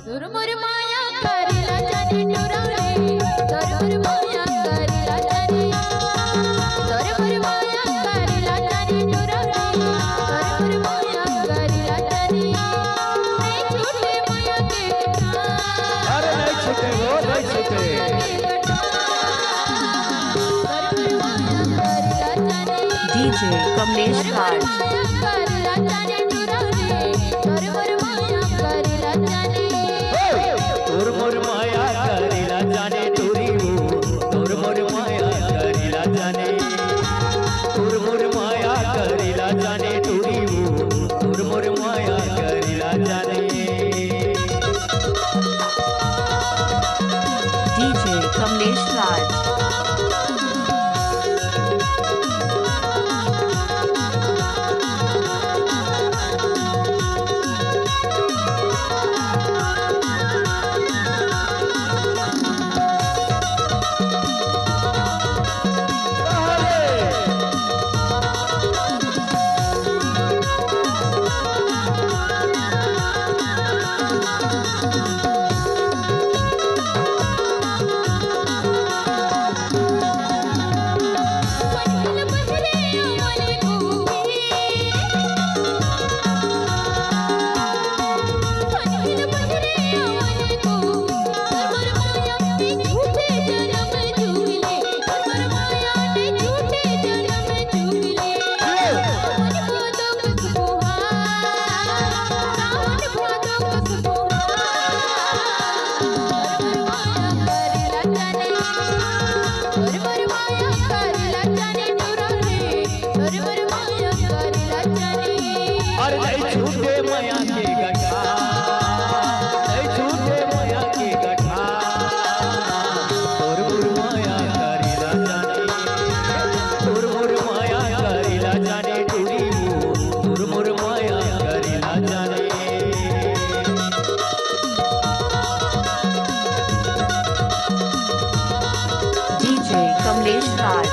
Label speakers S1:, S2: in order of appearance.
S1: तोर मोर माया करिला जाने टुरा रे तोर मोर माया करिला जाने तोर मोर माया करिला जाने टुरा रे तोर मोर माया करिला जाने नहीं छूटे माया के गठा
S2: अरे नहीं छूटे वो नहीं छूटे
S3: DJ कमलेश राज
S2: तोर मोर माया करिला जाने टुरी वो तोर मोर माया करिला जाने तोर मोर माया करिला जाने टुरी वो तोर मोर माया करिला जाने
S3: DJ कमलेश राज
S2: अरे नहीं छूटे माया के गठा नहीं छूटे माया के गठा तोर मोर माया करिला जाने तोर मोर माया करिला जाने टुरी वो तोर मोर माया करिला जाने
S3: DJ कमलेश राज